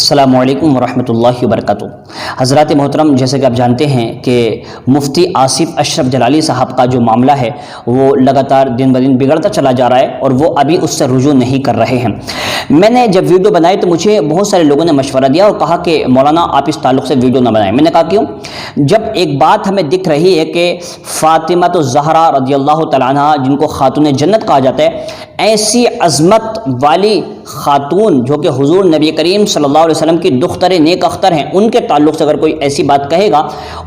السلام علیکم ورحمۃ اللہ وبرکاتہ۔ حضرات محترم، جیسے کہ آپ جانتے ہیں کہ مفتی آصف اشرف جلالی صاحب کا جو معاملہ ہے وہ لگاتار دن بدن بگڑتا چلا جا رہا ہے اور وہ ابھی اس سے رجوع نہیں کر رہے ہیں۔ میں نے جب ویڈیو بنائی تو مجھے بہت سارے لوگوں نے مشورہ دیا اور کہا کہ مولانا آپ اس تعلق سے ویڈیو نہ بنائیں۔ میں نے کہا کیوں؟ جب ایک بات ہمیں دکھ رہی ہے کہ فاطمہ الزہرا رضی اللہ تعالیٰ عنہ، جن کو خاتون جنت کہا جاتا ہے، ایسی عظمت والی خاتون جو کہ حضور نبی کریم صلی اللہ علیہ وسلم کی دختر نیک اختر ہیں، ان کے تعلق سے اگر کوئی ایسی بات کہے گا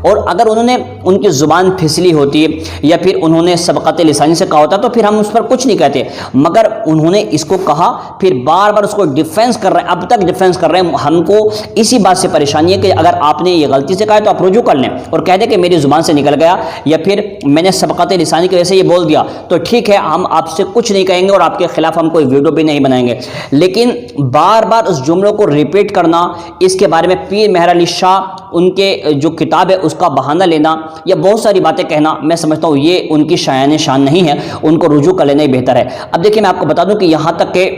اور اگر انہوں نے ان کی زبان پھسلی ہوتی یا پھر انہوں نے سبقت لسانی سے کہا ہوتا تو پھر ہم اس پر کچھ نہیں کہتے، مگر انہوں نے اس کو کہا، پھر بار بار اس کو ڈیفینس کر رہے ہیں، اب تک ڈیفینس کر رہے ہیں۔ ہم کو اسی بات سے پریشانی ہے کہ اگر آپ نے یہ غلطی سے کہا ہے تو آپ رجوع کر لیں اور کہہ دیں کہ میری زبان سے نکل گیا یا پھر میں نے سبقت لسانی کی وجہ سے یہ بول دیا تو ٹھیک ہے، ہم آپ سے کچھ نہیں کہیں گے اور آپ کے خلاف ہم کوئی ویڈیو بھی نہیں بنائیں گے۔ لیکن بار بار اس جملوں کو ریپیٹ کرنا، اس کے بارے میں پیر مہر علی شاہ ان کے جو کتاب ہے اس کا بہانہ لینا یا بہت ساری باتیں کہنا، میں سمجھتا ہوں یہ ان کی شان نہیں ہے، ان کو رجوع کر لینا ہی بہتر ہے۔ اب دیکھیں، میں آپ کو بتا دوں کہ یہاں تک کہ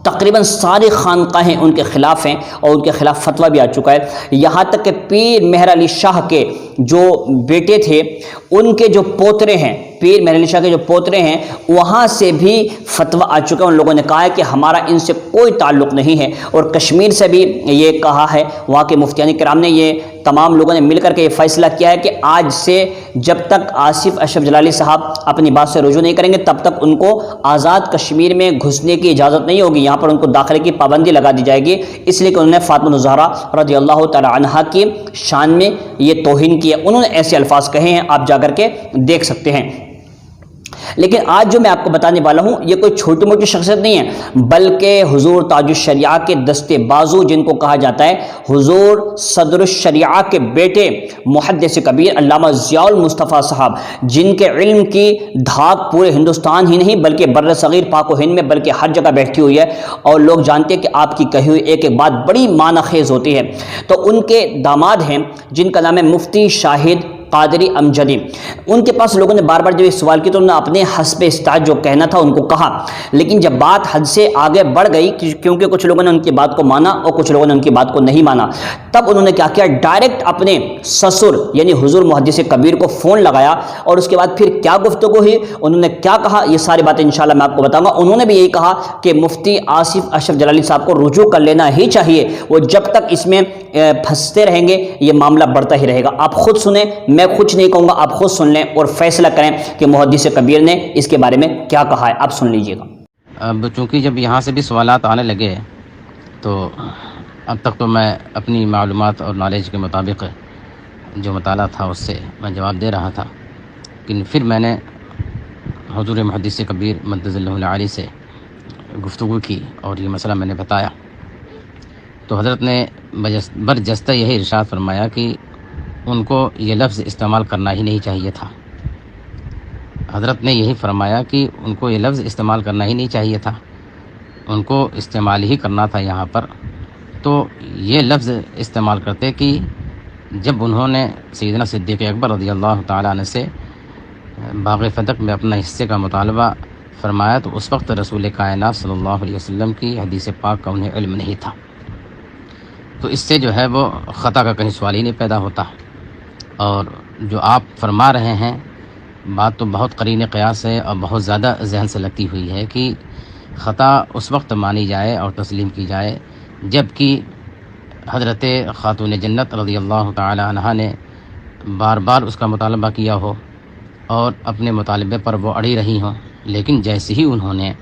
تقریباً ساری خانقاہیں ان کے خلاف ہیں اور ان کے خلاف فتویٰ بھی آ چکا ہے، یہاں تک کہ پیر مہر علی شاہ کے جو بیٹے تھے، ان کے جو پوترے ہیں، پیر مہر علی شاہ کے جو پوترے ہیں، وہاں سے بھی فتویٰ آ چکا ہے۔ ان لوگوں نے کہا ہے کہ ہمارا ان سے کوئی تعلق نہیں ہے، اور کشمیر سے بھی یہ کہا ہے، وہاں کے مفتیان کرام نے، یہ تمام لوگوں نے مل کر کے یہ فیصلہ کیا ہے کہ آج سے جب تک آصف اشرف جلالی صاحب اپنی بات سے رجوع نہیں کریں گے تب تک ان کو آزاد کشمیر میں گھسنے کی اجازت نہیں ہوگی، یہاں پر ان کو داخلے کی پابندی لگا دی جائے گی، اس لیے کہ انہوں نے فاطمہ الزہرا رضی اللہ تعالی عنہا کی شان میں یہ توہین کی ہے۔ انہوں نے ایسے الفاظ کہے ہیں، آپ جا کر کے دیکھ سکتے ہیں۔ لیکن آج جو میں آپ کو بتانے والا ہوں یہ کوئی چھوٹی موٹی شخصیت نہیں ہے، بلکہ حضور تاج الشریعہ کے دستے بازو جن کو کہا جاتا ہے، حضور صدر الشریعہ کے بیٹے محدث کبیر علامہ ضیاء المصطفیٰ صاحب، جن کے علم کی دھاک پورے ہندوستان ہی نہیں بلکہ بر صغیر پاک و ہند میں بلکہ ہر جگہ بیٹھی ہوئی ہے، اور لوگ جانتے ہیں کہ آپ کی کہی ہوئی ایک ایک بات بڑی معنی خیز ہوتی ہے۔ تو ان کے داماد ہیں جن کا نام ہے مفتی شاہد قادری امجدی، ان کے پاس لوگوں نے بار بار جب یہ سوال کیا تو انہوں نے اپنے حسب استطاعت جو کہنا تھا ان کو کہا، لیکن جب بات حد سے آگے بڑھ گئی کیونکہ کچھ لوگوں نے ان کی بات کو مانا اور کچھ لوگوں نے ان کی بات کو نہیں مانا، تب انہوں نے کیا کیا، ڈائریکٹ اپنے سسر یعنی حضور محدث کبیر کو فون لگایا اور اس کے بعد پھر کیا گفتگو ہوئی، انہوں نے کیا کہا، یہ ساری باتیں انشاءاللہ میں آپ کو بتاؤں گا۔ انہوں نے بھی یہی کہا کہ مفتی آصف اشرف جلالی صاحب کو رجوع کر لینا ہی چاہیے، وہ جب تک اس میں پھنستے رہیں گے یہ معاملہ بڑھتا ہی رہے گا۔ آپ خود سنیں، میں کچھ نہیں کہوں گا، آپ خود سن لیں اور فیصلہ کریں کہ محدث کبیر نے اس کے بارے میں کیا کہا ہے، آپ سن لیجئے گا۔ اب چونکہ جب یہاں سے بھی سوالات آنے لگے تو اب تک تو میں اپنی معلومات اور نالج کے مطابق جو مطالعہ تھا اس سے میں جواب دے رہا تھا، لیکن پھر میں نے حضور محدث کبیر مدد اللہ العالی سے گفتگو کی اور یہ مسئلہ میں نے بتایا، تو حضرت نے برجستہ یہی ارشاد فرمایا کہ ان کو یہ لفظ استعمال کرنا ہی نہیں چاہیے تھا۔ حضرت نے یہی فرمایا کہ ان کو یہ لفظ استعمال کرنا ہی نہیں چاہیے تھا، ان کو استعمال ہی کرنا تھا یہاں پر، تو یہ لفظ استعمال کرتے کہ جب انہوں نے سیدنا صدیق اکبر رضی اللہ تعالیٰ عنہ سے باغ فتح میں اپنا حصے کا مطالبہ فرمایا تو اس وقت رسول کائنات صلی اللہ علیہ وسلم کی حدیث پاک کا انہیں علم نہیں تھا، تو اس سے جو ہے وہ خطا کا کہیں سوال ہی نہیں پیدا ہوتا۔ اور جو آپ فرما رہے ہیں بات تو بہت قرین قیاس ہے اور بہت زیادہ ذہن سے لگتی ہوئی ہے کہ خطا اس وقت مانی جائے اور تسلیم کی جائے جب کہ حضرت خاتون جنت رضی اللہ تعالی عنہا نے بار بار اس کا مطالبہ کیا ہو اور اپنے مطالبے پر وہ اڑی رہی ہوں، لیکن جیسے ہی انہوں نے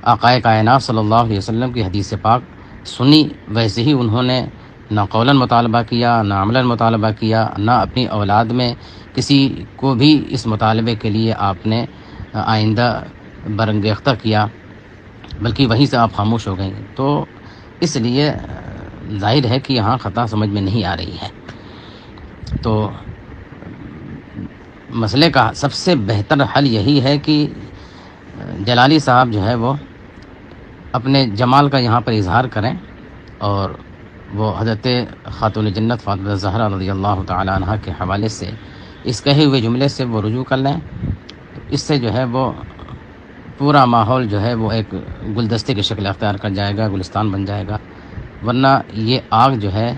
آقا کائنات صلی اللہ علیہ وسلم کی حدیث پاک سنی ویسے ہی انہوں نے نہ قولاً مطالبہ کیا نہ عملاً مطالبہ کیا، نہ اپنی اولاد میں کسی کو بھی اس مطالبے کے لیے آپ نے آئندہ برانگیختہ کیا، بلکہ وہیں سے آپ خاموش ہو گئیں۔ تو اس لیے ظاہر ہے کہ یہاں خطا سمجھ میں نہیں آ رہی ہے۔ تو مسئلے کا سب سے بہتر حل یہی ہے کہ جلالی صاحب جو ہے وہ اپنے جمال کا یہاں پر اظہار کریں اور وہ حضرت خاتون جنت فاطمہ الزہرا رضی اللہ تعالی عنہ کے حوالے سے اس کہے ہوئے جملے سے وہ رجوع کر لیں، تو اس سے جو ہے وہ پورا ماحول جو ہے وہ ایک گلدستے کی شکل اختیار کر جائے گا، گلستان بن جائے گا، ورنہ یہ آگ جو ہے،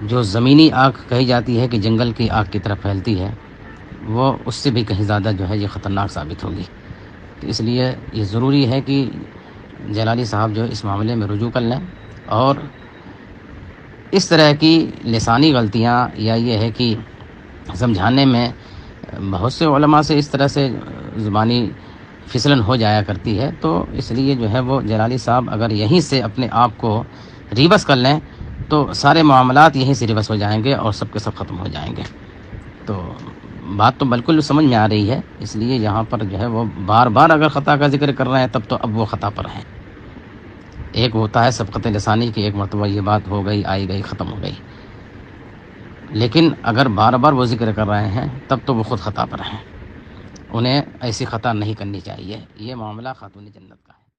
جو زمینی آگ کہی جاتی ہے کہ جنگل کی آگ کی طرح پھیلتی ہے، وہ اس سے بھی کہیں زیادہ جو ہے یہ خطرناک ثابت ہوگی۔ تو اس لیے یہ ضروری ہے کہ جلالی صاحب جو اس معاملے میں رجوع کر لیں، اور اس طرح کی لسانی غلطیاں یا یہ ہے کہ سمجھانے میں بہت سے علماء سے اس طرح سے زبانی پھسلن ہو جایا کرتی ہے، تو اس لیے جو ہے وہ جلالی صاحب اگر یہیں سے اپنے آپ کو ریبس کر لیں تو سارے معاملات یہیں سے ریبس ہو جائیں گے اور سب کے سب ختم ہو جائیں گے۔ تو بات تو بالکل سمجھ میں آ رہی ہے، اس لیے یہاں پر جو ہے وہ بار بار اگر خطا کا ذکر کر رہے ہیں تب تو اب وہ خطا پر ہیں۔ ایک ہوتا ہے سبقت لسانی کی، ایک مرتبہ یہ بات ہو گئی، آئی گئی، ختم ہو گئی، لیکن اگر بار بار وہ ذکر کر رہے ہیں تب تو وہ خود خطا پر ہیں۔ انہیں ایسی خطا نہیں کرنی چاہیے۔ یہ معاملہ خاتون جنت کا ہے۔